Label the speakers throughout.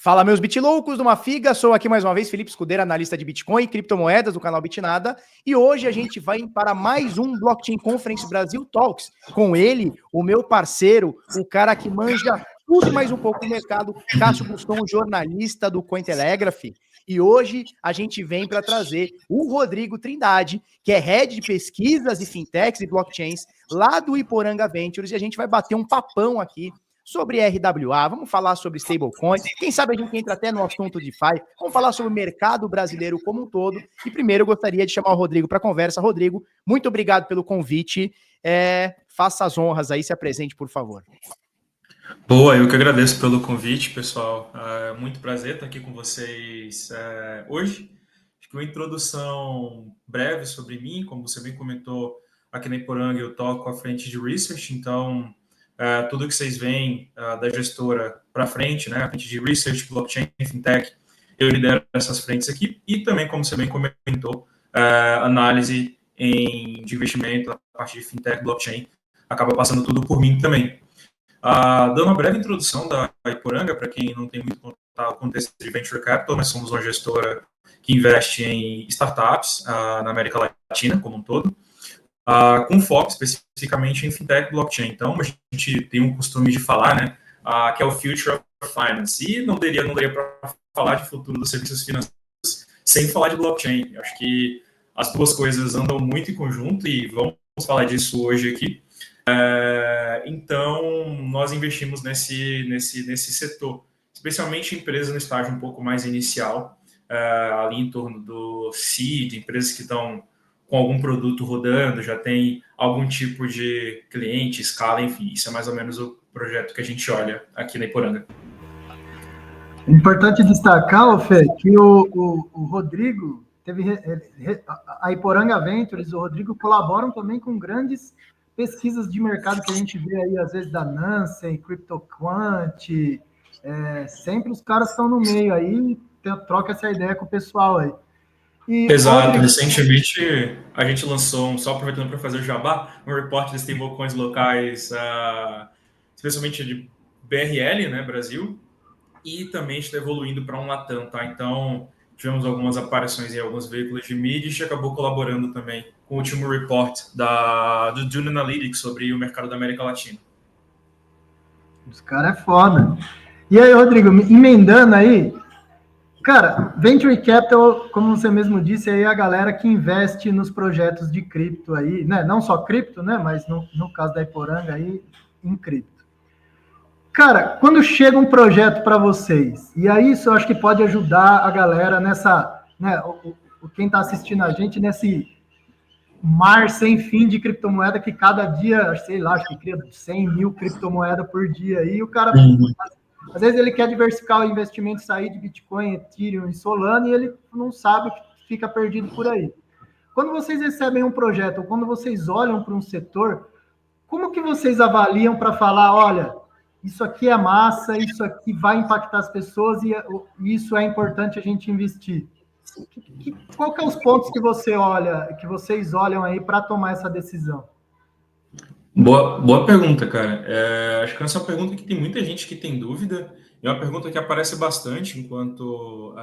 Speaker 1: Fala, meus bitloucos de uma figa, sou aqui mais uma vez Felipe Escudeiro, analista de Bitcoin e criptomoedas do canal Bitnada, e hoje a gente vai para mais um Blockchain Conference Brasil Talks, com ele, o meu parceiro, o cara que manja tudo e mais um pouco do mercado, Cássio Buston, jornalista do Cointelegraph, e hoje a gente vem para trazer o Rodrigo Trindade, que é head de pesquisas e fintechs e blockchains lá do Iporanga Ventures, e a gente vai bater um papão aqui sobre RWA, vamos falar sobre stablecoin, quem sabe a gente entra até no assunto DeFi, vamos falar sobre o mercado brasileiro como um todo, e primeiro eu gostaria de chamar o Rodrigo para a conversa. Rodrigo, muito obrigado pelo convite, faça as honras aí, se apresente, por favor.
Speaker 2: Boa, eu que agradeço pelo convite, pessoal, muito prazer estar aqui com vocês hoje. Acho que uma introdução breve sobre mim, como você bem comentou, aqui na Iporanga eu toco à frente de Research, então tudo que vocês veem da gestora para frente, né, a frente de Research, Blockchain, Fintech, eu lidero essas frentes aqui, e também, como você bem comentou, análise de investimento, a parte de Fintech, Blockchain, acaba passando tudo por mim também. Dando uma breve introdução da Iporanga, para quem não tem muito contato com o contexto de Venture Capital, nós somos uma gestora que investe em startups na América Latina como um todo, com foco especificamente em fintech e blockchain. Então, a gente tem um costume de falar, né, que é o Future of Finance, e não daria para falar de futuro dos serviços financeiros sem falar de blockchain. Eu acho que as duas coisas andam muito em conjunto e vamos falar disso hoje aqui. Então, nós investimos nesse setor, especialmente em empresas no estágio um pouco mais inicial, ali em torno do seed, empresas que estão com algum produto rodando, já tem algum tipo de cliente, escala, enfim, isso é mais ou menos o projeto que a gente olha aqui na Iporanga.
Speaker 3: É importante destacar, Fê, que o Rodrigo teve a Iporanga Ventures, o Rodrigo colaboram também com grandes pesquisas de mercado que a gente vê aí, às vezes, da Nansen, CryptoQuant, sempre os caras estão no meio aí, troca essa ideia com o pessoal aí.
Speaker 2: Exato, Rodrigo, recentemente a gente lançou, só aproveitando para fazer o jabá, um reporte de stablecoins locais, especialmente de BRL, né, Brasil, e também está evoluindo para um Latam, tá? Então, tivemos algumas aparições em alguns veículos de mídia e acabou colaborando também com o último report do Dune Analytics sobre o mercado da América Latina.
Speaker 3: Os caras é foda. E aí, Rodrigo, emendando aí, cara, Venture Capital, como você mesmo disse, aí é a galera que investe nos projetos de cripto aí, né? Não só cripto, né? Mas no caso da Iporanga aí, em cripto. Cara, quando chega um projeto para vocês, e aí isso eu acho que pode ajudar a galera nessa, né, quem está assistindo a gente nesse mar sem fim de criptomoeda que cada dia, sei lá, acho que cria 100 mil criptomoedas por dia, e o cara, às vezes ele quer diversificar o investimento, sair de Bitcoin, Ethereum e Solana, e ele não sabe, fica perdido por aí. Quando vocês recebem um projeto, ou quando vocês olham para um setor, como que vocês avaliam para falar, olha, isso aqui é massa, isso aqui vai impactar as pessoas e isso é importante a gente investir? Qual que é os pontos que vocês olham aí para tomar essa decisão?
Speaker 2: Boa pergunta, cara. Acho que essa é uma pergunta que tem muita gente que tem dúvida, e é uma pergunta que aparece bastante enquanto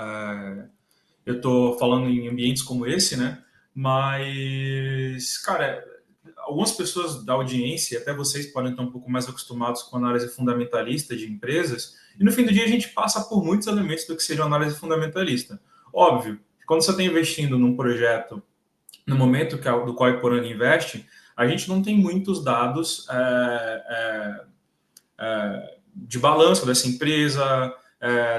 Speaker 2: eu estou falando em ambientes como esse, né? Mas, cara, algumas pessoas da audiência, até vocês podem estar um pouco mais acostumados com análise fundamentalista de empresas, e no fim do dia a gente passa por muitos elementos do que seja uma análise fundamentalista. Óbvio, quando você está investindo num projeto, no momento do qual a Iporanga investe, a gente não tem muitos dados de balanço dessa empresa,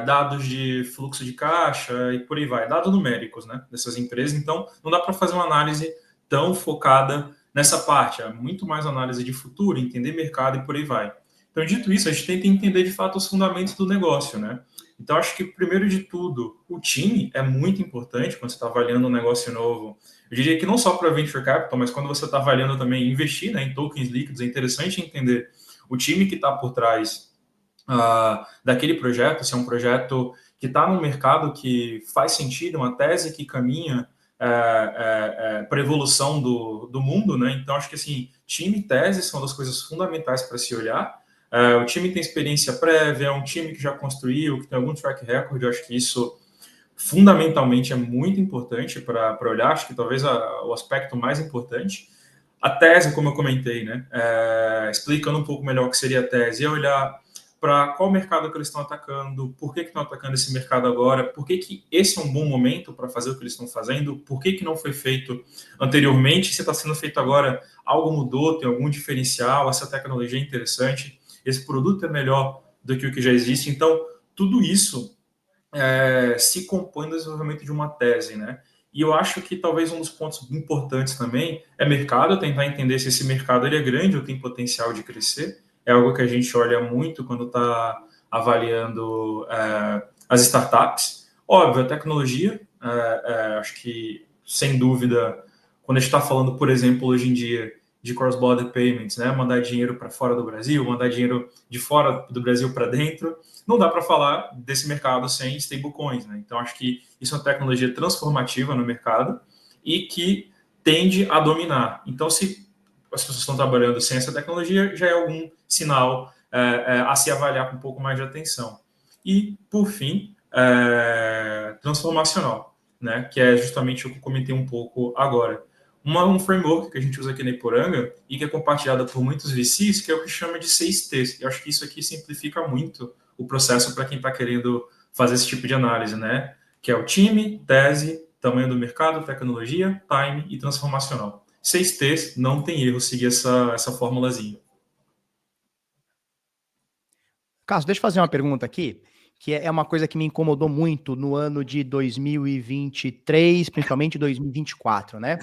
Speaker 2: dados de fluxo de caixa e por aí vai, dados numéricos, né, dessas empresas. Então, não dá para fazer uma análise tão focada nessa parte. É muito mais análise de futuro, entender mercado e por aí vai. Então, dito isso, a gente tenta entender de fato os fundamentos do negócio, né? Então, acho que, primeiro de tudo, o time é muito importante quando você está avaliando um negócio novo. Eu diria que não só para Venture Capital, mas quando você está avaliando também investir, né, em tokens líquidos, é interessante entender o time que está por trás daquele projeto, se é um projeto que está no mercado que faz sentido, uma tese que caminha para a evolução do mundo, né? Então, acho que assim, time e tese são das coisas fundamentais para se olhar. O time tem experiência prévia, é um time que já construiu, que tem algum track record. Eu acho que isso fundamentalmente é muito importante para olhar. Acho que talvez o aspecto mais importante. A tese, como eu comentei, né? Explicando um pouco melhor o que seria a tese, é olhar para qual mercado que eles estão atacando, por que estão atacando esse mercado agora, por que esse é um bom momento para fazer o que eles estão fazendo, por que não foi feito anteriormente, se está sendo feito agora, algo mudou, tem algum diferencial, essa tecnologia é interessante, esse produto é melhor do que o que já existe. Então, tudo isso se compõe no desenvolvimento de uma tese, né? E eu acho que talvez um dos pontos importantes também é mercado, tentar entender se esse mercado ele é grande ou tem potencial de crescer. É algo que a gente olha muito quando está avaliando as startups. Óbvio, a tecnologia, acho que, sem dúvida, quando a gente está falando, por exemplo, hoje em dia, de cross-border payments, né? Mandar dinheiro para fora do Brasil, mandar dinheiro de fora do Brasil para dentro, não dá para falar desse mercado sem stablecoins, né? Então, acho que isso é uma tecnologia transformativa no mercado e que tende a dominar. Então, se as pessoas estão trabalhando sem essa tecnologia, já é algum sinal a se avaliar com um pouco mais de atenção. E, por fim, transformacional, né? Que é justamente o que eu comentei um pouco agora. Um framework que a gente usa aqui na Iporanga e que é compartilhada por muitos VCs, que é o que chama de 6Ts. Eu acho que isso aqui simplifica muito o processo para quem está querendo fazer esse tipo de análise, né? Que é o time, tese, tamanho do mercado, tecnologia, time e transformacional. 6Ts, não tem erro seguir essa formulazinha.
Speaker 1: Carlos, deixa eu fazer uma pergunta aqui, que é uma coisa que me incomodou muito no ano de 2023, principalmente 2024, né?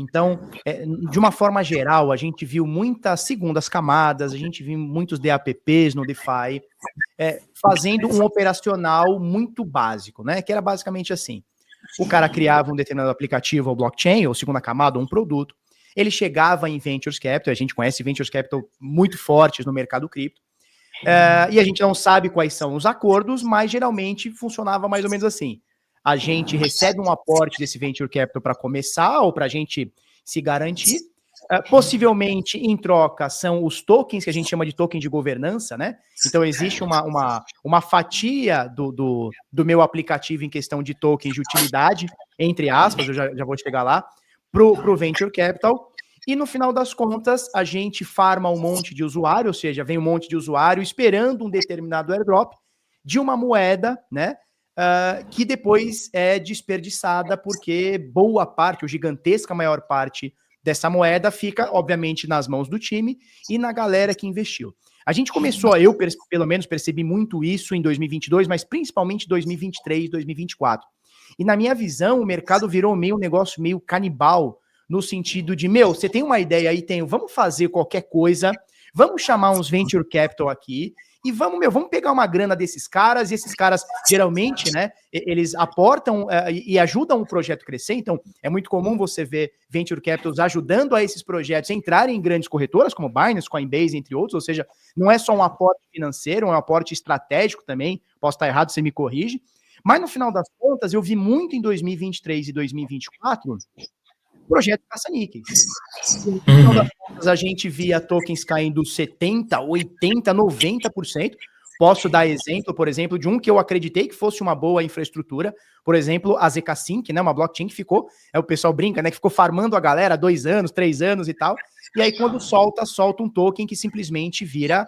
Speaker 1: Então, de uma forma geral, a gente viu muitas segundas camadas, a gente viu muitos DApps no DeFi, fazendo um operacional muito básico, né? Que era basicamente assim: o cara criava um determinado aplicativo ou blockchain, ou segunda camada, ou um produto, ele chegava em Ventures Capital, a gente conhece Ventures Capital muito fortes no mercado cripto, e a gente não sabe quais são os acordos, mas geralmente funcionava mais ou menos assim: a gente recebe um aporte desse Venture Capital para começar, ou para a gente se garantir. Possivelmente, em troca, são os tokens que a gente chama de token de governança, né? Então, existe uma fatia do meu aplicativo em questão de tokens de utilidade, entre aspas, eu já vou chegar lá, para o Venture Capital. E no final das contas, a gente farma um monte de usuário, ou seja, vem um monte de usuário esperando um determinado airdrop de uma moeda, né? Que depois é desperdiçada porque boa parte, ou gigantesca maior parte dessa moeda fica, obviamente, nas mãos do time e na galera que investiu. A gente começou, eu pelo menos percebi muito isso em 2022, mas principalmente 2023, 2024. E na minha visão, o mercado virou meio um negócio meio canibal, no sentido de, você tem uma ideia aí? Tenho, vamos fazer qualquer coisa, vamos chamar uns venture capital aqui e vamos pegar uma grana desses caras, e esses caras, geralmente, né, eles aportam e ajudam o projeto a crescer. Então, é muito comum você ver venture capitals ajudando a esses projetos a entrarem em grandes corretoras, como Binance, Coinbase, entre outros, ou seja, não é só um aporte financeiro, é um aporte estratégico também. Posso estar errado, você me corrige. Mas, no final das contas, eu vi muito em 2023 e 2024 projeto caça-níqueis. No final das contas, a gente via tokens caindo 70%, 80%, 90%. Posso dar exemplo, por exemplo, de um que eu acreditei que fosse uma boa infraestrutura, por exemplo, a ZK-Sync, né, uma blockchain que ficou, o pessoal brinca, né, que ficou farmando a galera 2 anos, 3 anos e tal, e aí quando solta um token que simplesmente vira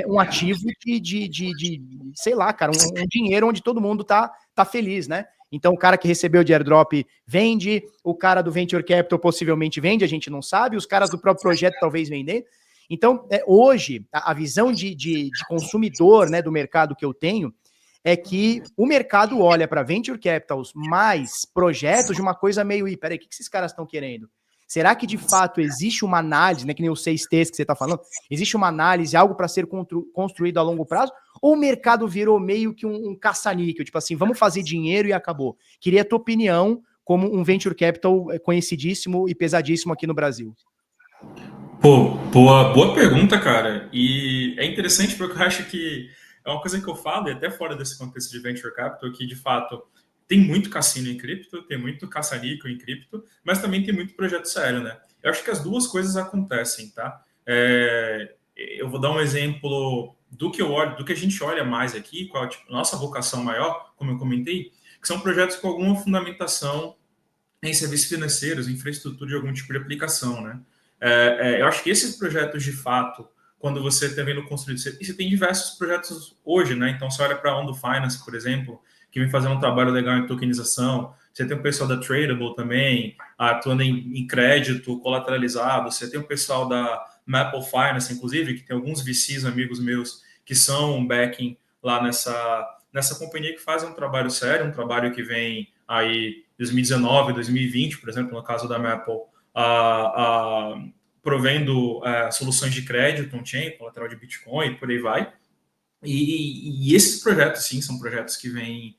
Speaker 1: um ativo de sei lá, cara, um dinheiro onde todo mundo tá feliz, né? Então, o cara que recebeu de airdrop vende, o cara do Venture Capital possivelmente vende, a gente não sabe, os caras do próprio projeto talvez vender. Então, hoje, a visão de consumidor, né, do mercado que eu tenho é que o mercado olha para Venture Capitals mais projetos de uma coisa meio, peraí, o que esses caras estão querendo? Será que de fato existe uma análise, né, que nem os 6Ts que você está falando, existe uma análise, algo para ser construído a longo prazo? Ou o mercado virou meio que um caça-níquel, tipo assim, vamos fazer dinheiro e acabou? Queria a tua opinião como um venture capital conhecidíssimo e pesadíssimo aqui no Brasil.
Speaker 2: Pô, boa pergunta, cara. E é interessante porque eu acho que é uma coisa que eu falo, e até fora desse contexto de venture capital, que de fato tem muito cassino em cripto, tem muito caça-níquel em cripto, mas também tem muito projeto sério, né? Eu acho que as duas coisas acontecem, tá? Eu vou dar um exemplo do que eu olho, do que a gente olha mais aqui, qual a nossa vocação maior, como eu comentei, que são projetos com alguma fundamentação em serviços financeiros, infraestrutura de algum tipo de aplicação, né? Eu acho que esses projetos, de fato, quando você está vendo construído, você tem diversos projetos hoje, né? Então, você olha para a Ondo Finance, por exemplo, que vem fazendo um trabalho legal em tokenização. Você tem o pessoal da Tradable também, atuando em crédito colateralizado. Você tem o pessoal da Maple Finance, inclusive, que tem alguns VCs, amigos meus, que são um backing lá nessa companhia, que fazem um trabalho sério, um trabalho que vem aí 2019, 2020, por exemplo, no caso da Maple, provendo soluções de crédito on-chain, colateral de Bitcoin, e por aí vai. E esses projetos, sim, são projetos que vêm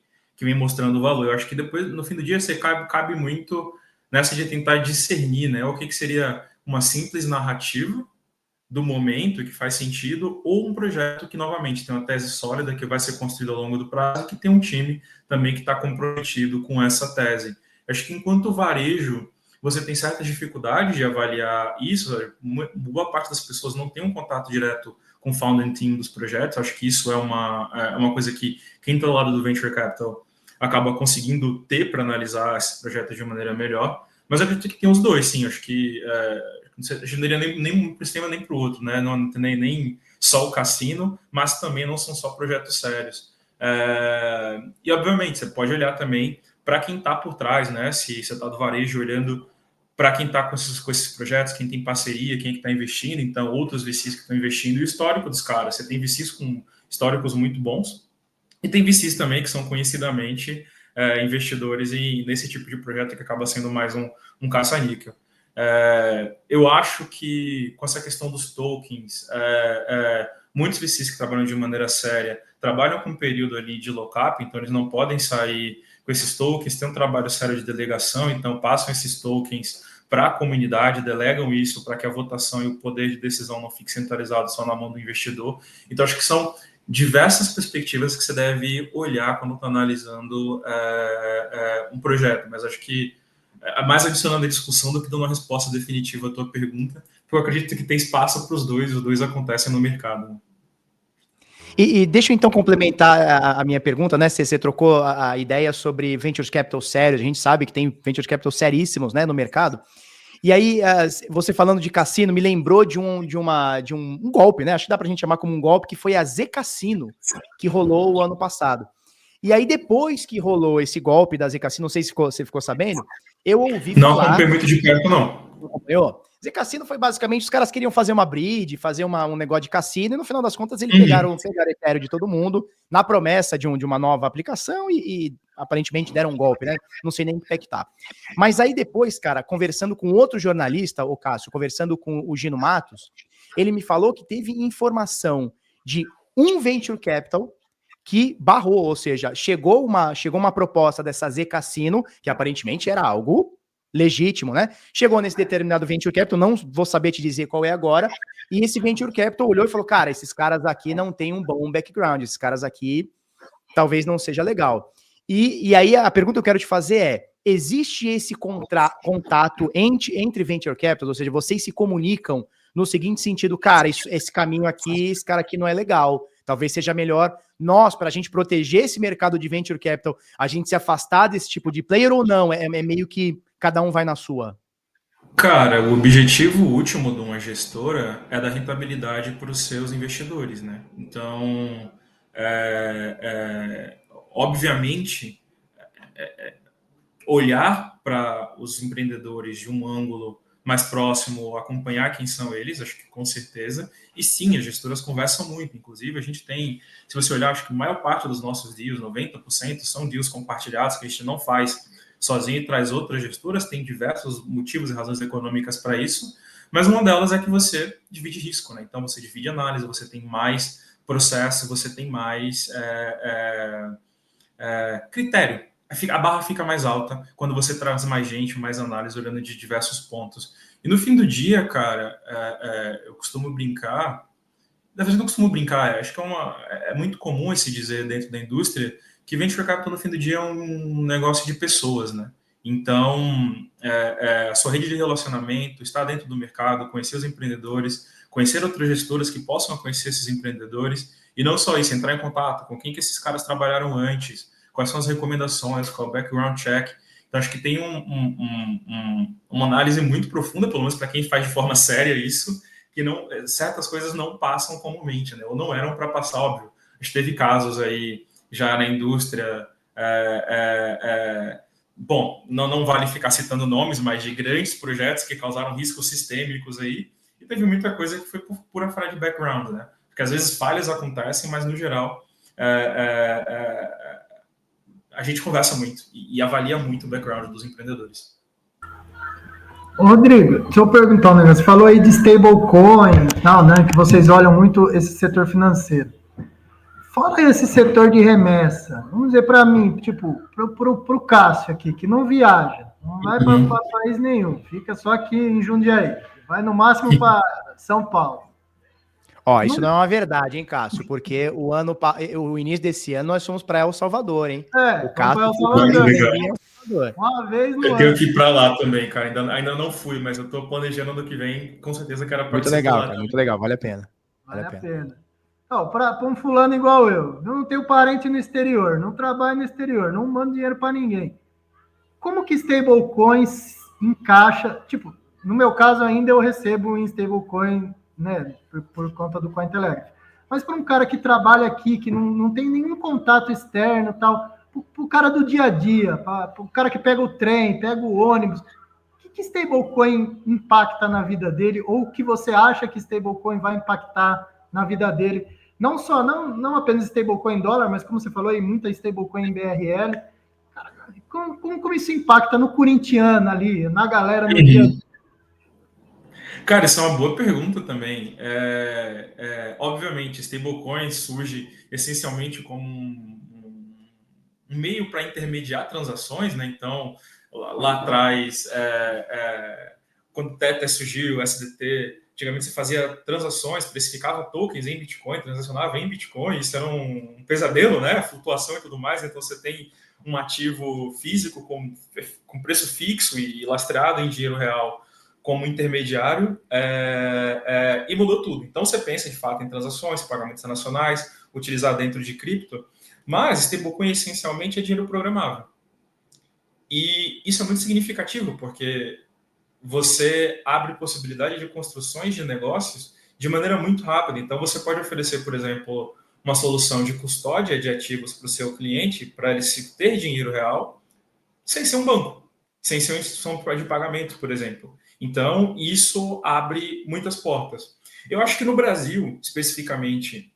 Speaker 2: mostrando valor. Eu acho que depois, no fim do dia, você cabe muito nessa de tentar discernir, né, o que seria uma simples narrativa do momento que faz sentido, ou um projeto que, novamente, tem uma tese sólida que vai ser construída ao longo do prazo, que tem um time também que está comprometido com essa tese. Eu acho que, enquanto varejo, você tem certa dificuldade de avaliar isso. Boa parte das pessoas não tem um contato direto com o founding team dos projetos. Acho que isso é uma coisa que quem está do lado do Venture Capital acaba conseguindo ter para analisar esse projeto de uma maneira melhor. Mas eu acredito que tem os dois, sim. Acho que a gente não iria nem para o sistema nem para o outro, né? Não tem nem só o cassino, mas também não são só projetos sérios. E, obviamente, você pode olhar também para quem está por trás, né? Se você está do varejo olhando para quem está com esses projetos, quem tem parceria, quem está investindo, então outros VCs que estão investindo, e o histórico dos caras. Você tem VCs com históricos muito bons, e tem VCs também que são conhecidamente investidores nesse tipo de projeto, que acaba sendo mais um caça-níquel. Eu acho que com essa questão dos tokens, muitos VCs que trabalham de maneira séria trabalham com um período ali de lock-up, então eles não podem sair com esses tokens, tem um trabalho sério de delegação, então passam esses tokens para a comunidade, delegam isso para que a votação e o poder de decisão não fique centralizado só na mão do investidor. Então, acho que são diversas perspectivas que você deve olhar quando está analisando um projeto, mas acho que mais adicionando a discussão do que dando uma resposta definitiva à tua pergunta, porque eu acredito que tem espaço para os dois acontecem no mercado.
Speaker 1: E deixa eu então complementar a minha pergunta, né? Você trocou a ideia sobre venture capital sérios, a gente sabe que tem venture capital seríssimos, né, no mercado. E aí, você falando de cassino, me lembrou de um golpe, né? Acho que dá pra gente chamar como um golpe, que foi a Z Cassino, que rolou o ano passado. E aí, depois que rolou esse golpe da Z Cassino, não sei se você ficou sabendo, eu ouvi falar...
Speaker 2: Não acompanhei muito de perto, não.
Speaker 1: Não acompanhou? Z Cassino foi basicamente, os caras queriam fazer uma bridge, fazer um negócio de cassino, e no final das contas eles pegaram Ethereum de todo mundo, na promessa de uma nova aplicação, e aparentemente deram um golpe, né? Não sei nem que pé que tá. Mas aí depois, cara, conversando com outro jornalista, o Cássio, conversando com o Gino Matos, ele me falou que teve informação de um venture capital que barrou, ou seja, chegou uma proposta dessa Z Cassino, que aparentemente era algo legítimo, né? Chegou nesse determinado venture capital, não vou saber te dizer qual é agora, e esse venture capital olhou e falou, cara, esses caras aqui não têm um bom background, esses caras aqui talvez não seja legal. E aí a pergunta que eu quero te fazer é, existe esse contato entre venture capital, ou seja, vocês se comunicam no seguinte sentido, cara, esse caminho aqui, esse cara aqui não é legal, talvez seja melhor nós, para a gente proteger esse mercado de venture capital, a gente se afastar desse tipo de player ou não? É meio que cada um vai na sua.
Speaker 2: Cara, o objetivo último de uma gestora é dar rentabilidade para os seus investidores, né? Então, obviamente, olhar para os empreendedores de um ângulo mais próximo, acompanhar quem são eles, acho que com certeza. E sim, as gestoras conversam muito. Inclusive, a gente tem, se você olhar, acho que a maior parte dos nossos deals, 90%, são deals compartilhados que a gente não faz sozinho e traz outras gestoras, tem diversos motivos e razões econômicas para isso, mas uma delas é que você divide risco, né? Então, você divide análise, você tem mais processo, você tem mais critério. A barra fica mais alta quando você traz mais gente, mais análise, olhando de diversos pontos. E no fim do dia, cara, eu costumo brincar, na verdade não costumo brincar, acho que é muito comum esse dizer dentro da indústria, que venture capital no fim do dia é um negócio de pessoas, né? Então, a sua rede de relacionamento, estar dentro do mercado, conhecer os empreendedores, conhecer outras gestoras que possam conhecer esses empreendedores, E não só isso, entrar em contato com quem que esses caras trabalharam antes, quais são as recomendações, qual é o background check. Então, acho que tem uma análise muito profunda, pelo menos para quem faz de forma séria isso, que não, certas coisas não passam comumente, né? Ou não eram para passar, óbvio. A gente teve casos aí já na indústria, bom, não vale ficar citando nomes, mas de grandes projetos que causaram riscos sistêmicos aí, e teve muita coisa que foi por pura falha de background, né? Porque às vezes falhas acontecem, mas no geral a gente conversa muito e avalia muito o background dos empreendedores.
Speaker 3: Ô, Rodrigo, deixa eu perguntar um negócio. Você falou aí de stablecoin e tal, né? Que vocês olham muito esse setor financeiro. Fora esse setor de remessa, vamos dizer para mim, tipo, pro Cássio aqui, que não viaja, não vai para país nenhum, fica só aqui em Jundiaí, vai no máximo para São Paulo.
Speaker 1: Ó, isso não é uma verdade, hein, Cássio? Porque o início desse ano nós fomos para El Salvador, hein?
Speaker 3: É,
Speaker 1: o Cássio
Speaker 3: El Salvador.
Speaker 1: Uma
Speaker 3: vez no
Speaker 2: ano. Eu tenho que ir para lá também, cara. Ainda não fui, mas eu estou planejando ano que vem, com certeza quero participar.
Speaker 1: Muito legal, cara, muito legal, vale a pena.
Speaker 3: Vale a pena. Então, para um fulano igual eu não tenho parente no exterior, não trabalho no exterior, não mando dinheiro para ninguém. Como que stablecoins encaixa? Tipo, no meu caso ainda eu recebo em stablecoin, né, por conta do Cointelegraph. Mas para um cara que trabalha aqui, que não tem nenhum contato externo, tal, para o cara do dia a dia, para o cara que pega o trem, pega o ônibus, o que stablecoin impacta na vida dele? Ou o que você acha que stablecoin vai impactar na vida dele? Não apenas stablecoin em dólar, mas como você falou aí, muita stablecoin em BRL. Como isso impacta no corintiano ali, na galera no dia?
Speaker 2: Cara, isso é uma boa pergunta também. Obviamente, stablecoin surge essencialmente como um meio para intermediar transações, né? Então, lá atrás, quando o Tether surgiu, o SDT, antigamente você fazia transações, precificava tokens em Bitcoin, transacionava em Bitcoin, isso era um pesadelo, né? Flutuação e tudo mais, então você tem um ativo físico com preço fixo e lastreado em dinheiro real como intermediário, e mudou tudo. Então você pensa de fato em transações, pagamentos nacionais, utilizar dentro de cripto, mas stablecoin essencialmente é dinheiro programável. E isso é muito significativo, porque você abre possibilidade de construções de negócios de maneira muito rápida. Então você pode oferecer, por exemplo, uma solução de custódia de ativos para o seu cliente, para ele se ter dinheiro real, sem ser um banco, sem ser uma instituição de pagamento, por exemplo. Então, isso abre muitas portas. Eu acho que no Brasil, especificamente,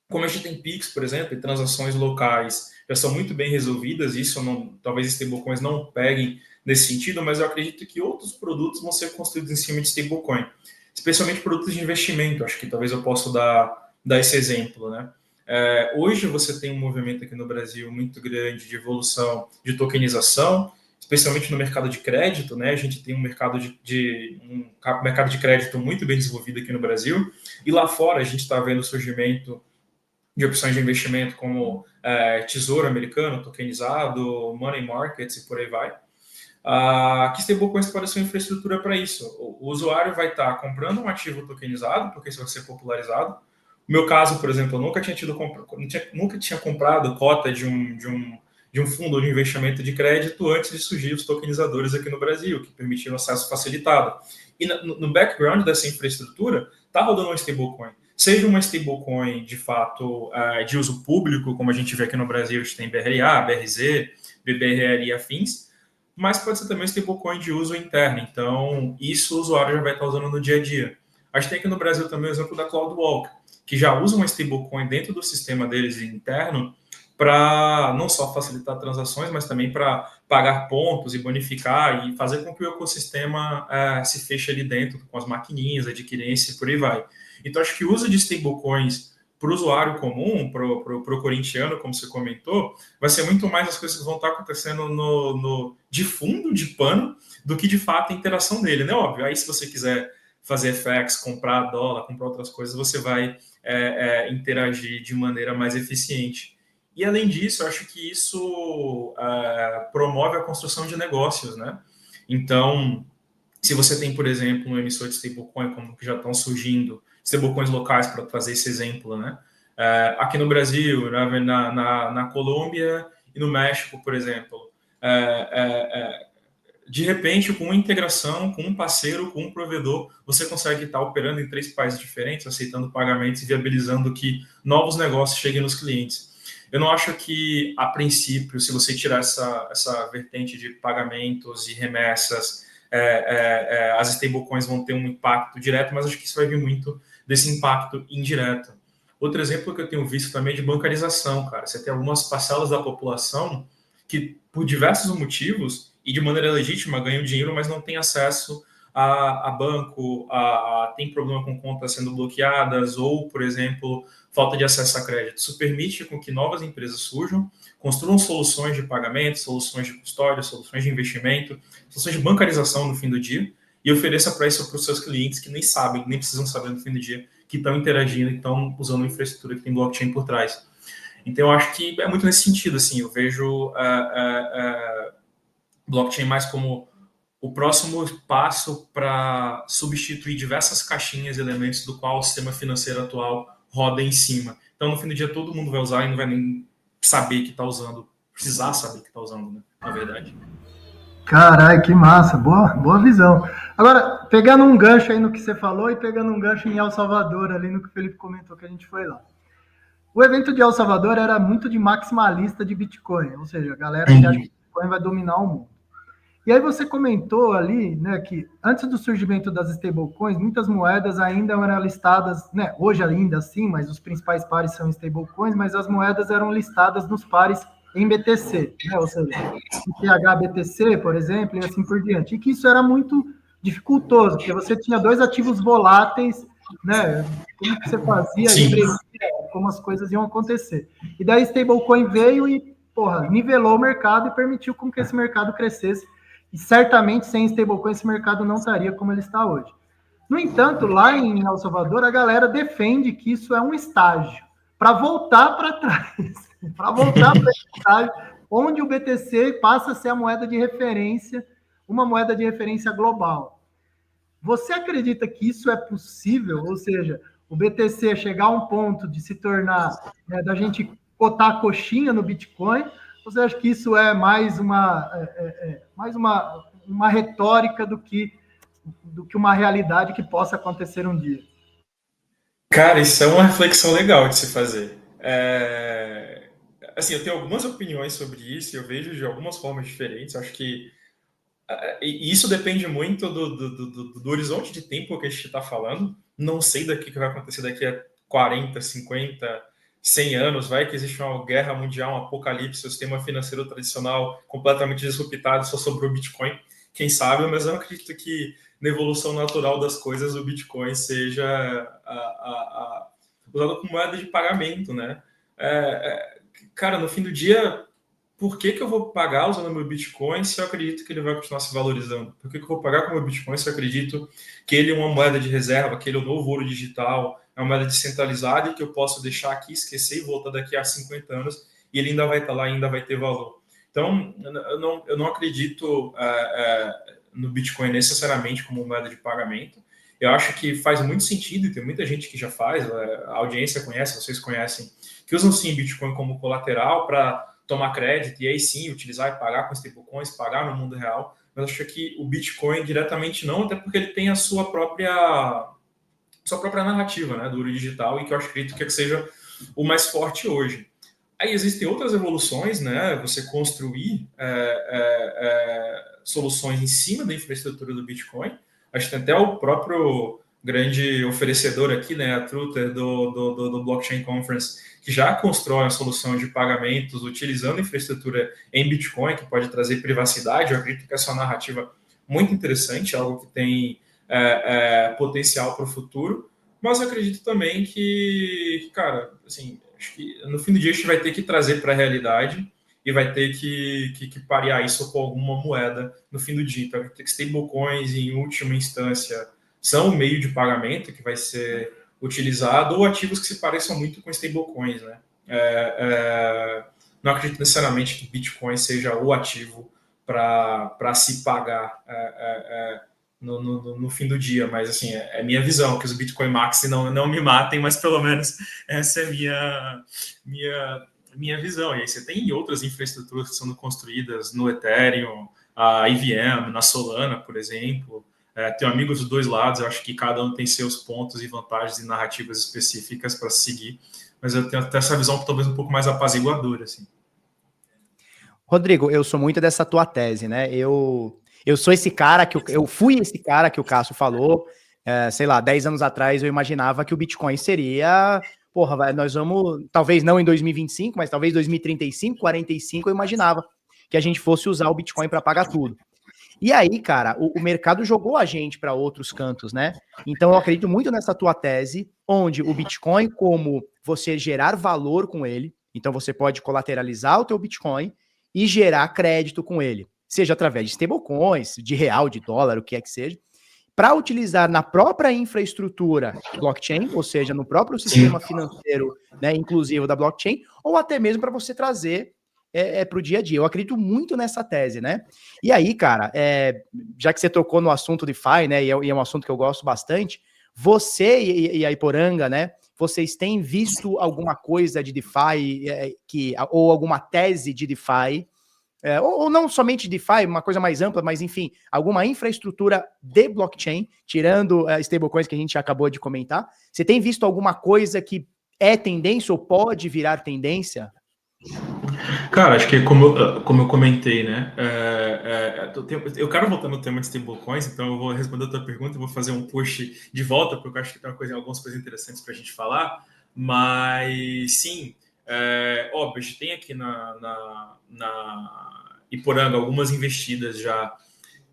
Speaker 2: como a gente tem PIX, por exemplo, e transações locais já são muito bem resolvidas, isso talvez stablecoins não peguem nesse sentido, mas eu acredito que outros produtos vão ser construídos em cima de stablecoin, especialmente produtos de investimento. Acho que talvez eu possa dar esse exemplo, né? Hoje você tem um movimento aqui no Brasil muito grande de evolução de tokenização, especialmente no mercado de crédito, né? A gente tem um mercado de crédito muito bem desenvolvido aqui no Brasil, e lá fora a gente está vendo o surgimento de opções de investimento como tesouro americano, tokenizado, money markets e por aí vai. Que stablecoins pode ser uma infraestrutura para isso. O usuário vai estar comprando um ativo tokenizado, porque isso vai ser popularizado. No meu caso, por exemplo, eu nunca tinha comprado cota de um fundo de investimento de crédito antes de surgir os tokenizadores aqui no Brasil, que permitiram acesso facilitado. E no background dessa infraestrutura está rodando uma stablecoin. Seja uma stablecoin, de fato, de uso público, como a gente vê aqui no Brasil, a gente tem BRA, BRZ, BBRL e afins, mas pode ser também stablecoin de uso interno. Então, isso o usuário já vai estar usando no dia a dia. A gente tem aqui no Brasil também o exemplo da CloudWalk, que já usa uma stablecoin dentro do sistema deles interno para não só facilitar transações, mas também para pagar pontos e bonificar e fazer com que o ecossistema se feche ali dentro, com as maquininhas, adquirência e por aí vai. Então, acho que o uso de stablecoins para o usuário comum, para o corintiano, como você comentou, vai ser muito mais as coisas que vão estar acontecendo de fundo, de pano, do que de fato a interação dele, né? Óbvio, aí se você quiser fazer FX, comprar dólar, comprar outras coisas, você vai interagir de maneira mais eficiente. E além disso, eu acho que isso promove a construção de negócios, né? Então, se você tem, por exemplo, um emissor de stablecoin, como que já estão surgindo, stablecoins locais, para trazer esse exemplo, né? aqui no Brasil, na Colômbia e no México, por exemplo. De repente, com uma integração, com um parceiro, com um provedor, você consegue estar operando em 3 países diferentes, aceitando pagamentos e viabilizando que novos negócios cheguem nos clientes. Eu não acho que, a princípio, se você tirar essa vertente de pagamentos e remessas, as stablecoins vão ter um impacto direto, mas acho que isso vai vir muito desse impacto indireto. Outro exemplo que eu tenho visto também é de bancarização, cara. Você tem algumas parcelas da população que, por diversos motivos, e de maneira legítima, ganham dinheiro, mas não têm acesso a banco, tem problema com contas sendo bloqueadas, ou, por exemplo, falta de acesso a crédito. Isso permite com que novas empresas surjam, construam soluções de pagamento, soluções de custódia, soluções de investimento, soluções de bancarização no fim do dia, e ofereça para isso para os seus clientes que nem sabem, nem precisam saber no fim do dia, que estão interagindo e estão usando uma infraestrutura que tem blockchain por trás. Então, eu acho que é muito nesse sentido, assim, eu vejo blockchain mais como o próximo passo para substituir diversas caixinhas e elementos do qual o sistema financeiro atual roda em cima. Então, no fim do dia, todo mundo vai usar e não vai nem saber que está usando, precisar saber que está usando, né? Na verdade.
Speaker 3: Caralho, que massa, boa visão. Agora, pegando um gancho aí no que você falou e pegando um gancho em El Salvador, ali no que o Felipe comentou que a gente foi lá. O evento de El Salvador era muito de maximalista de Bitcoin, ou seja, a galera que acha que Bitcoin vai dominar o mundo. E aí você comentou ali, né, que antes do surgimento das stablecoins, muitas moedas ainda eram listadas, né, hoje ainda assim, mas os principais pares são stablecoins, mas as moedas eram listadas nos pares em BTC, né, ou seja, IPH-BTC, por exemplo, e assim por diante. E que isso era muito dificultoso, porque você tinha 2 ativos voláteis, né, como que você fazia e previa como as coisas iam acontecer. E daí stablecoin veio e, nivelou o mercado e permitiu com que esse mercado crescesse. E certamente sem stablecoin esse mercado não estaria como ele está hoje. No entanto, lá em El Salvador, a galera defende que isso é um estágio para voltar para trás, para voltar para esse estágio onde o BTC passa a ser a moeda de referência, uma moeda de referência global. Você acredita que isso é possível? Ou seja, o BTC chegar a um ponto de se tornar, né, da gente cotar a coxinha no Bitcoin? Você acha que isso é mais uma retórica do que uma realidade que possa acontecer um dia?
Speaker 2: Cara, isso é uma reflexão legal de se fazer. Assim, eu tenho algumas opiniões sobre isso e eu vejo de algumas formas diferentes. Acho que e isso depende muito do horizonte de tempo que a gente está falando. Não sei daqui que vai acontecer daqui a 40, 50, 100 anos. Vai que existe uma guerra mundial, um apocalipse, o sistema financeiro tradicional completamente disruptado, só sobrou o Bitcoin. Quem sabe, mas eu acredito que na evolução natural das coisas o Bitcoin seja usado como moeda de pagamento, né? Cara, no fim do dia, por que eu vou pagar usando meu Bitcoin se eu acredito que ele vai continuar se valorizando? Por que eu vou pagar com meu Bitcoin se eu acredito que ele é uma moeda de reserva, que ele é o novo ouro digital, é uma moeda descentralizada e que eu posso deixar aqui, esquecer e voltar daqui a 50 anos e ele ainda vai estar lá, ainda vai ter valor? Então, eu não acredito no Bitcoin necessariamente como moeda de pagamento. Eu acho que faz muito sentido e tem muita gente que já faz, a audiência conhece, vocês conhecem, que usam sim Bitcoin como colateral para tomar crédito e aí sim utilizar e pagar com stablecoins, pagar no mundo real. Mas acho que o Bitcoin diretamente não, até porque ele tem a sua própria narrativa, né, do ouro digital, e que eu acredito que seja o mais forte hoje. Aí existem outras evoluções, né? Você construir soluções em cima da infraestrutura do Bitcoin. Acho que tem até o próprio grande oferecedor aqui, né, a Truther do Blockchain Conference, que já constrói uma solução de pagamentos utilizando infraestrutura em Bitcoin, que pode trazer privacidade. Eu acredito que essa é uma narrativa muito interessante, algo que tem potencial para o futuro. Mas eu acredito também que, cara, assim, acho que no fim do dia a gente vai ter que trazer para a realidade e vai ter que parear isso com alguma moeda no fim do dia. Então, vai ter que stablecoins, em última instância, são o meio de pagamento que vai ser utilizado, ou ativos que se pareçam muito com stablecoins, né? Não acredito necessariamente que Bitcoin seja o ativo para se pagar no fim do dia, mas assim, é minha visão, que os Bitcoin Maxi não me matem, mas pelo menos essa é minha visão. E aí você tem outras infraestruturas que são construídas no Ethereum, a EVM, na Solana, por exemplo. Tenho amigos dos dois lados, eu acho que cada um tem seus pontos e vantagens e narrativas específicas para seguir, mas eu tenho até essa visão talvez um pouco mais apaziguadora, assim.
Speaker 1: Rodrigo, eu sou muito dessa tua tese, né? Eu sou esse cara eu fui esse cara que o Cássio falou, sei lá, 10 anos atrás eu imaginava que o Bitcoin seria, porra, nós vamos, talvez não em 2025, mas talvez 2035, 45, eu imaginava que a gente fosse usar o Bitcoin para pagar tudo. E aí, cara, o mercado jogou a gente para outros cantos, né? Então eu acredito muito nessa tua tese, onde o Bitcoin, como você gerar valor com ele, então você pode colateralizar o teu Bitcoin e gerar crédito com ele, seja através de stablecoins, de real, de dólar, o que é que seja, para utilizar na própria infraestrutura blockchain, ou seja, no próprio sistema financeiro, né, inclusivo da blockchain, ou até mesmo para você trazer para o dia a dia. Eu acredito muito nessa tese, né? E aí, cara, já que você tocou no assunto DeFi, né, e é um assunto que eu gosto bastante, você e a Iporanga, né, vocês têm visto alguma coisa de DeFi, ou alguma tese de DeFi, ou não somente DeFi, uma coisa mais ampla, mas enfim, alguma infraestrutura de blockchain, tirando stablecoins que a gente acabou de comentar, você tem visto alguma coisa que é tendência ou pode virar tendência?
Speaker 2: Cara, acho que como eu comentei, né? Eu quero voltar no tema de stablecoins, então eu vou responder a tua pergunta e vou fazer um push de volta, porque eu acho que tem algumas coisas interessantes para a gente falar. Mas sim, óbvio, a gente tem aqui na Iporanga algumas investidas já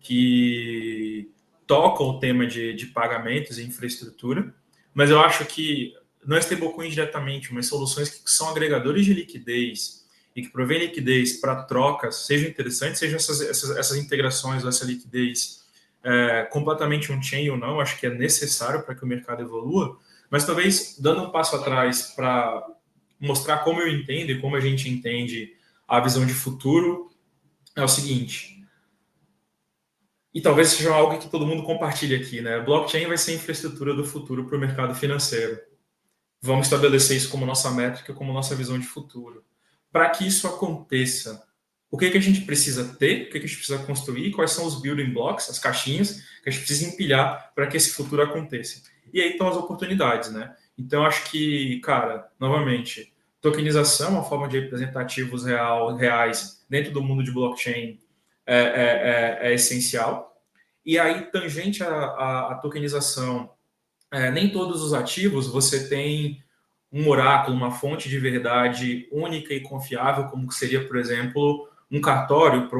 Speaker 2: que tocam o tema de pagamentos e infraestrutura, mas eu acho que não é stablecoin diretamente, mas soluções que são agregadores de liquidez e que provém liquidez para trocas sejam interessantes, sejam essas integrações ou essa liquidez completamente on-chain ou não, acho que é necessário para que o mercado evolua, mas talvez dando um passo atrás para mostrar como eu entendo e como a gente entende a visão de futuro, é o seguinte, e talvez seja algo que todo mundo compartilhe aqui, né? Blockchain vai ser a infraestrutura do futuro para o mercado financeiro. Vamos estabelecer isso como nossa métrica, como nossa visão de futuro. Para que isso aconteça, o que a gente precisa ter, o que a gente precisa construir, quais são os building blocks, as caixinhas que a gente precisa empilhar para que esse futuro aconteça. E aí estão as oportunidades, né? Então, acho que, cara, novamente, tokenização, uma forma de representar ativos reais dentro do mundo de blockchain é essencial. E aí, tangente à tokenização, nem todos os ativos você tem um oráculo, uma fonte de verdade única e confiável, como seria, por exemplo, um cartório para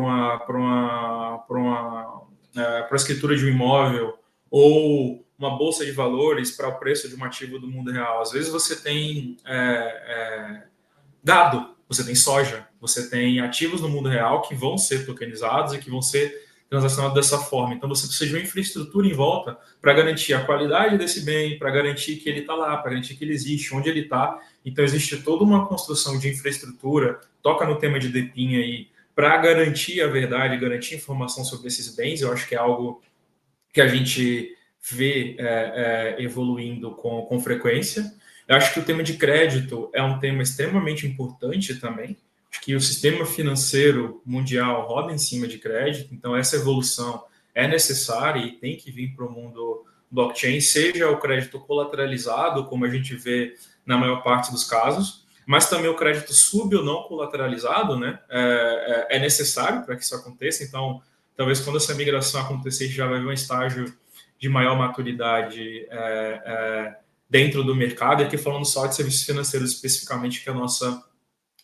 Speaker 2: a escritura de um imóvel ou uma bolsa de valores para o preço de um ativo do mundo real. Às vezes você tem gado, você tem soja, você tem ativos no mundo real que vão ser tokenizados e que vão ser transacionados dessa forma. Então, você precisa de uma infraestrutura em volta para garantir a qualidade desse bem, para garantir que ele está lá, para garantir que ele existe, onde ele está. Então, existe toda uma construção de infraestrutura, toca no tema de DePIN aí, para garantir a verdade, garantir informação sobre esses bens. Eu acho que é algo que a gente vê evoluindo com frequência. Eu acho que o tema de crédito é um tema extremamente importante também. Acho que o sistema financeiro mundial roda em cima de crédito, então essa evolução é necessária e tem que vir para o mundo blockchain, seja o crédito colateralizado, como a gente vê na maior parte dos casos, mas também o crédito sub ou não colateralizado, né? É necessário para que isso aconteça. Então, talvez quando essa migração acontecer, já vai haver um estágio de maior maturidade dentro do mercado, e aqui falando só de serviços financeiros especificamente, que é a nossa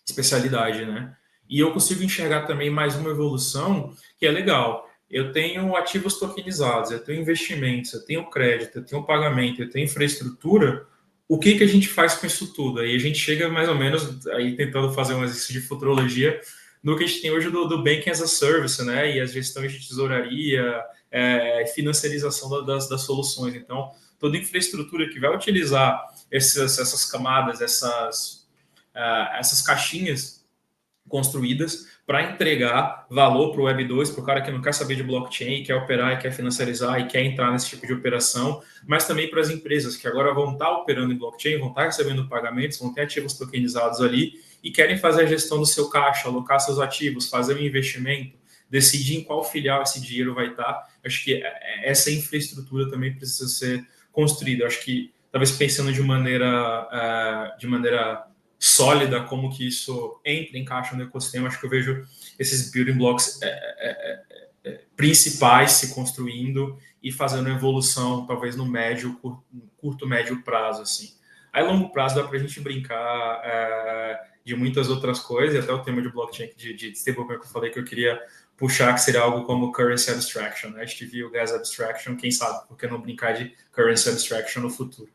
Speaker 2: especialidade, né? E eu consigo enxergar também mais uma evolução que é legal. Eu tenho ativos tokenizados, eu tenho investimentos, eu tenho crédito, eu tenho pagamento, eu tenho infraestrutura. O que a gente faz com isso tudo? Aí a gente chega mais ou menos aí tentando fazer um exercício de futurologia no que a gente tem hoje do Banking as a Service, né? E as gestões de tesouraria, financiarização das soluções. Então, toda infraestrutura que vai utilizar essas camadas, essas caixinhas construídas para entregar valor para o Web 2, para o cara que não quer saber de blockchain, quer operar e quer financiarizar e quer entrar nesse tipo de operação, mas também para as empresas que agora vão estar operando em blockchain, vão estar recebendo pagamentos, vão ter ativos tokenizados ali e querem fazer a gestão do seu caixa, alocar seus ativos, fazer um investimento, decidir em qual filial esse dinheiro vai estar. Acho que essa infraestrutura também precisa ser construída. Acho que, talvez pensando de maneira sólida, como que isso entra, encaixa no ecossistema, acho que eu vejo esses building blocks principais se construindo e fazendo evolução, talvez no curto, médio prazo, assim. Aí, longo prazo, dá para a gente brincar de muitas outras coisas, e até o tema de blockchain, de stablecoin que eu falei que eu queria puxar, que seria algo como currency abstraction, né? A gente viu o gas abstraction, quem sabe, por que não brincar de currency abstraction no futuro?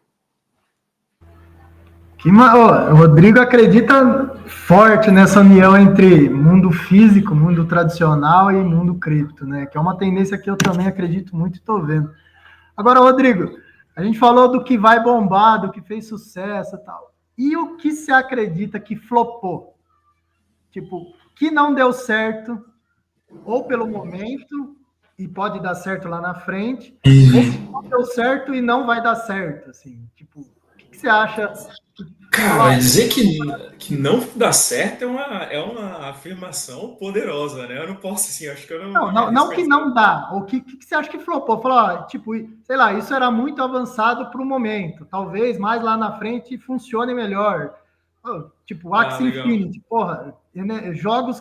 Speaker 3: O Rodrigo acredita forte nessa união entre mundo físico, mundo tradicional e mundo cripto, né? Que é uma tendência que eu também acredito muito e estou vendo. Agora, Rodrigo, a gente falou do que vai bombar, do que fez sucesso e tal. E o que você acredita que flopou? Tipo, que não deu certo, ou pelo momento, e pode dar certo lá na frente, ou que não deu certo e não vai dar certo, assim. Tipo, o que você acha?
Speaker 2: Cara, dizer que não dá certo é uma afirmação poderosa, né? Eu não posso, assim, acho que eu
Speaker 3: não que não dá. O que você acha que flopou? Falou, tipo, sei lá, isso era muito avançado para o momento. Talvez mais lá na frente funcione melhor. Tipo, Axie Infinity, porra, jogos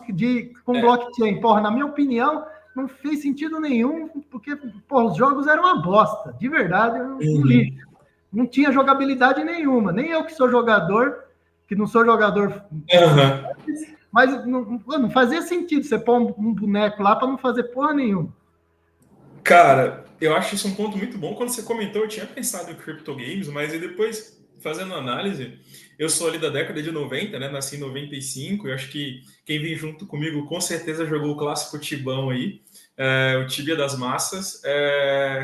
Speaker 3: com blockchain, porra, na minha opinião, não fez sentido nenhum, porque, porra, os jogos eram uma bosta, de verdade, um lixo. Não tinha jogabilidade nenhuma. Nem eu que sou jogador, que não sou jogador, mas não fazia sentido você pôr um boneco lá para não fazer porra nenhuma.
Speaker 2: Cara, eu acho isso um ponto muito bom. Quando você comentou, eu tinha pensado em crypto games, mas depois, fazendo análise, eu sou ali da década de 90, né? Nasci em 95, e acho que quem vem junto comigo com certeza jogou o clássico Tibão aí, o Tibia das massas.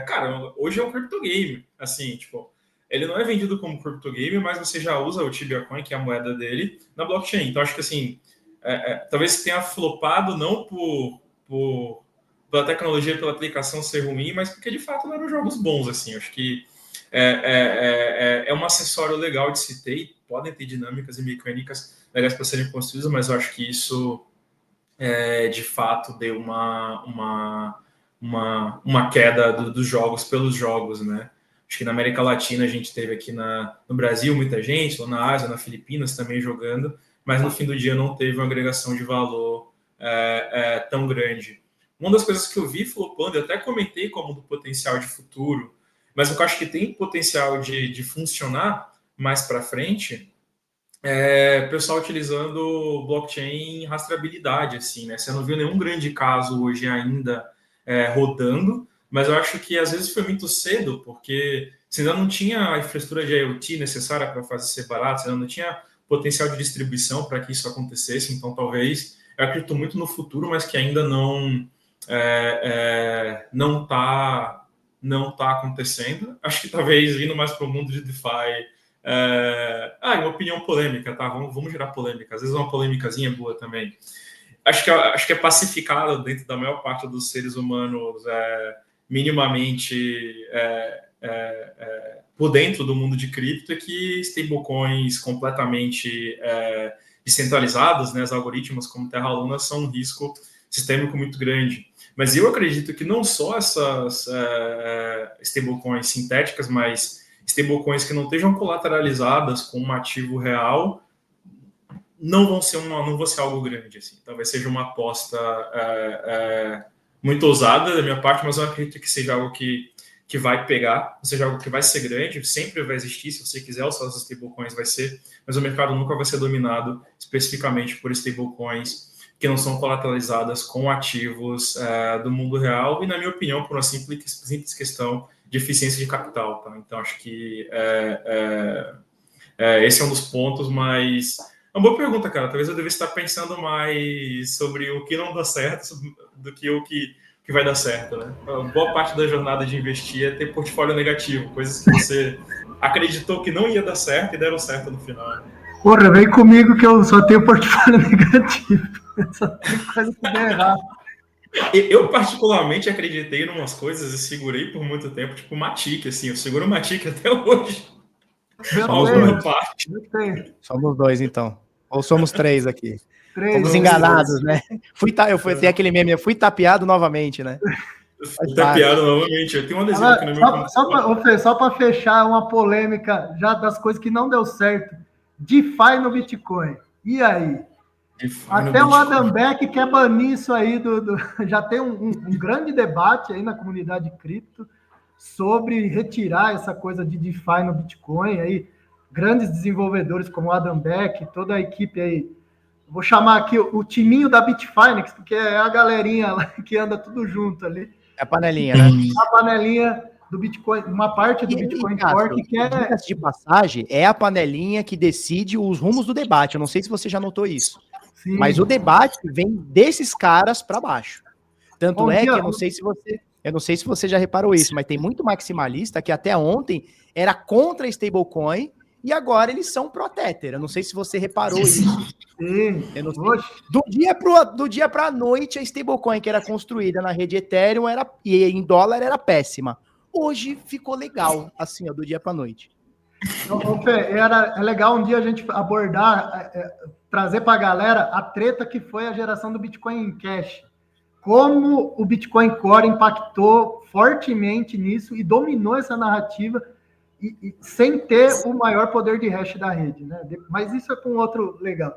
Speaker 2: Cara, hoje é um crypto game, assim, tipo, ele não é vendido como crypto game, mas você já usa o Tibia Coin, que é a moeda dele, na blockchain. Então, acho que, assim, talvez tenha flopado não pela tecnologia, pela aplicação ser ruim, mas porque, de fato, não eram jogos bons, assim. Acho que é um acessório legal de se ter, e podem ter dinâmicas e mecânicas legais para serem construídas, mas eu acho que isso, de fato, deu uma queda dos jogos pelos jogos, né? Acho que na América Latina a gente teve aqui no Brasil muita gente, lá na Ásia, na Filipinas também jogando, mas no fim do dia não teve uma agregação de valor tão grande. Uma das coisas que eu vi flopando, eu até comentei como do potencial de futuro, mas eu acho que tem potencial de funcionar mais para frente, o pessoal utilizando blockchain em rastreabilidade, assim, né? Você não viu nenhum grande caso hoje ainda rodando, mas eu acho que às vezes foi muito cedo, porque você ainda não tinha a infraestrutura de IoT necessária para fazer ser barato, você ainda não tinha potencial de distribuição para que isso acontecesse, então talvez, eu acredito muito no futuro, mas que ainda não está acontecendo. Acho que talvez indo mais para o mundo de DeFi, uma opinião polêmica, tá? Vamos gerar polêmica. Às vezes uma polêmicazinha boa também. Acho que é pacificado dentro da maior parte dos seres humanos, minimamente por dentro do mundo de cripto, é que stablecoins completamente descentralizados, né, os algoritmos como Terra Luna, são um risco sistêmico muito grande. Mas eu acredito que não só essas stablecoins sintéticas, mas stablecoins que não estejam colateralizadas com um ativo real, não vão ser algo grande, assim. Talvez seja uma aposta muito ousada da minha parte, mas eu acredito que seja algo que vai pegar, seja algo que vai ser grande, sempre vai existir. Se você quiser usar as stablecoins, vai ser, mas o mercado nunca vai ser dominado especificamente por stablecoins que não são colateralizadas com ativos do mundo real, e, na minha opinião, por uma simples questão de eficiência de capital. Tá? Então, acho que esse é um dos pontos, mas... É uma boa pergunta, cara. Talvez eu devesse estar pensando mais sobre o que não dá certo do que o que vai dar certo, né? A boa parte da jornada de investir é ter portfólio negativo, coisas que você acreditou que não ia dar certo e deram certo no final.
Speaker 3: Porra, vem comigo que eu só tenho portfólio negativo. Só tem coisa que der errado.
Speaker 2: Eu particularmente acreditei em umas coisas e segurei por muito tempo, tipo o Matic, assim, eu seguro o Matic até hoje.
Speaker 1: Alguma parte. Somos dois, então. Ou somos três aqui. Fomos enganados, né? Eu fui aquele meme, eu fui tapeado novamente, né?
Speaker 2: Tapeado novamente. Eu tenho um adesivo aqui no meu
Speaker 3: computador. Só para fechar uma polêmica já das coisas que não deu certo. DeFi no Bitcoin. E aí? Até o Adam Beck quer banir isso aí. Já tem um grande debate aí na comunidade cripto sobre retirar essa coisa de DeFi no Bitcoin. Aí, grandes desenvolvedores como o Adam Beck, toda a equipe aí. Vou chamar aqui o timinho da Bitfinex, porque é a galerinha lá que anda tudo junto ali.
Speaker 1: É a panelinha, né?
Speaker 3: A panelinha do Bitcoin, uma parte do Bitcoin Core que quer...
Speaker 1: De passagem, é a panelinha que decide os rumos do debate. Eu não sei se você já notou isso. Sim. Mas o debate vem desses caras para baixo. Tanto que eu não sei se você já reparou isso, mas tem muito maximalista que até ontem era contra a stablecoin e agora eles são pró-Tether. Eu não sei se você reparou isso.
Speaker 3: Sim.
Speaker 1: Eu não sei. Do dia para a noite, a stablecoin que era construída na rede Ethereum e em dólar era péssima. Hoje ficou legal, assim, ó, do dia para a noite.
Speaker 3: Fê, é legal um dia a gente abordar, trazer para a galera a treta que foi a geração do Bitcoin em Cash. Como o Bitcoin Core impactou fortemente nisso e dominou essa narrativa sem ter o maior poder de hash da rede, né? Mas isso é com outro legal.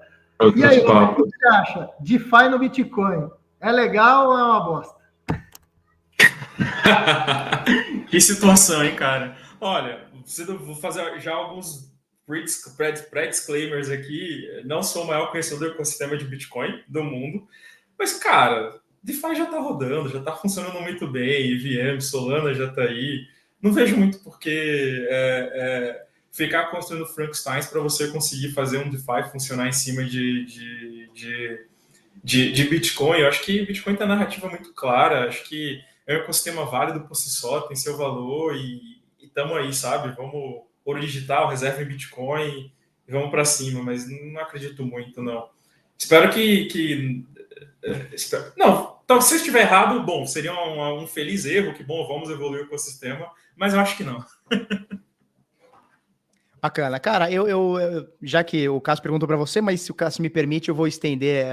Speaker 3: E aí, o que você acha? DeFi no Bitcoin, é legal ou é uma bosta?
Speaker 2: Que situação, hein, cara? Olha, vou fazer já alguns pré-disclaimers aqui. Não sou o maior conhecedor do ecossistema de Bitcoin do mundo, mas, cara, DeFi já tá rodando, já tá funcionando muito bem, EVM, Solana já tá aí. Não vejo muito por que ficar construindo Frankensteins para você conseguir fazer um DeFi funcionar em cima de Bitcoin. Eu acho que Bitcoin tem a narrativa muito clara, acho que é um ecossistema válido por si só, tem seu valor e estamos aí, sabe? Vamos ouro digital, reserva em Bitcoin e vamos para cima, mas não acredito muito, não. Espero que não, então, se eu estiver errado, bom, seria um feliz erro, que bom, vamos evoluir o ecossistema, mas eu acho que não.
Speaker 1: Bacana. Cara, eu já que o Cássio perguntou para você, mas se o Cássio me permite, eu vou estender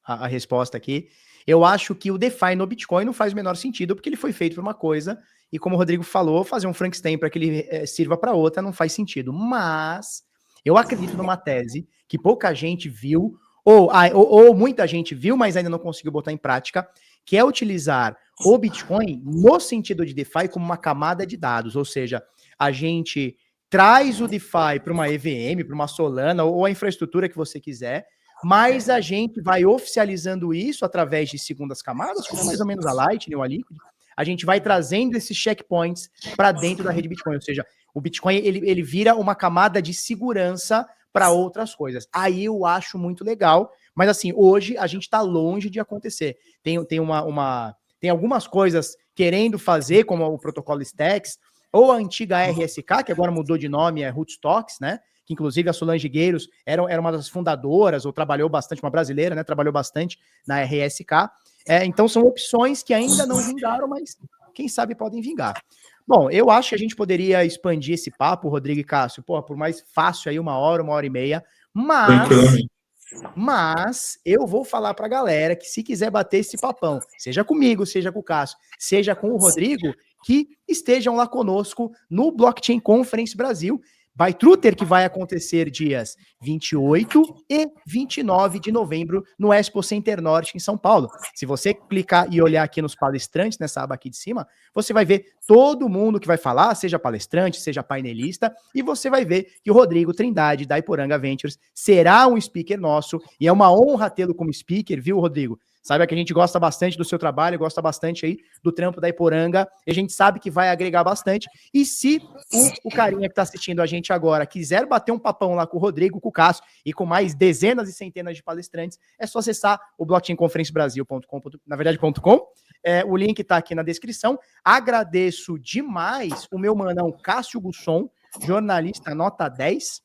Speaker 1: a resposta aqui. Eu acho que o DeFi no Bitcoin não faz o menor sentido, porque ele foi feito para uma coisa, e como o Rodrigo falou, fazer um Frankenstein para que ele sirva para outra não faz sentido. Mas eu acredito numa tese que pouca gente viu, ou muita gente viu, mas ainda não conseguiu botar em prática, que é utilizar o Bitcoin no sentido de DeFi como uma camada de dados, ou seja, a gente traz o DeFi para uma EVM, para uma Solana, ou a infraestrutura que você quiser, mas a gente vai oficializando isso através de segundas camadas, como mais ou menos a Lightning ou a Liquid, a gente vai trazendo esses checkpoints para dentro da rede Bitcoin, ou seja, o Bitcoin ele vira uma camada de segurança para outras coisas. Aí eu acho muito legal, mas assim, hoje a gente está longe de acontecer. Tem algumas coisas querendo fazer, como o protocolo Stacks, ou a antiga RSK, que agora mudou de nome, é Rootstocks, né? Que inclusive a Solange Gueiros era uma das fundadoras, ou trabalhou bastante, uma brasileira, né? Trabalhou bastante na RSK. Então são opções que ainda não vingaram, mas quem sabe podem vingar. Bom, eu acho que a gente poderia expandir esse papo, Rodrigo e Cássio, por mais fácil aí, 1 hora e meia, mas eu vou falar pra galera que se quiser bater esse papão, seja comigo, seja com o Cássio, seja com o Rodrigo, que estejam lá conosco no Blockchain Conference Brasil, by Trutter, que vai acontecer dias 28 e 29 de novembro no Expo Center Norte, em São Paulo. Se você clicar e olhar aqui nos palestrantes, nessa aba aqui de cima, você vai ver todo mundo que vai falar, seja palestrante, seja painelista, e você vai ver que o Rodrigo Trindade, da Iporanga Ventures, será um speaker nosso, e é uma honra tê-lo como speaker, viu, Rodrigo? Saiba que a gente gosta bastante do seu trabalho, gosta bastante aí do trampo da Iporanga, e a gente sabe que vai agregar bastante. E se o carinha que está assistindo a gente agora quiser bater um papão lá com o Rodrigo, com o Cássio e com mais dezenas e centenas de palestrantes, é só acessar o blockchainconferencebrasil.com. O link está aqui na descrição. Agradeço demais o meu manão Cássio Gusson, jornalista nota 10.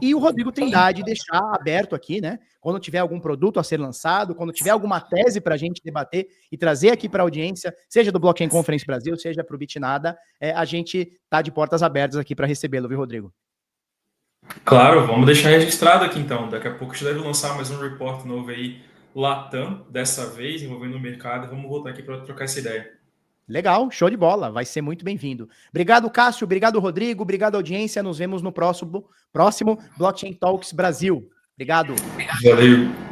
Speaker 1: E o Rodrigo Trindade deixar aberto aqui, né? Quando tiver algum produto a ser lançado, quando tiver alguma tese para a gente debater e trazer aqui para a audiência, seja do Blockchain Conference Brasil, seja para o Bitnada, a gente tá de portas abertas aqui para recebê-lo, viu, Rodrigo?
Speaker 2: Claro, vamos deixar registrado aqui então. Daqui a pouco a gente deve lançar mais um report novo aí, Latam, dessa vez, envolvendo o mercado. Vamos voltar aqui para trocar essa ideia.
Speaker 1: Legal, show de bola, vai ser muito bem-vindo. Obrigado, Cássio, obrigado, Rodrigo, obrigado, audiência. Nos vemos no próximo Blockchain Talks Brasil. Obrigado.
Speaker 2: Valeu.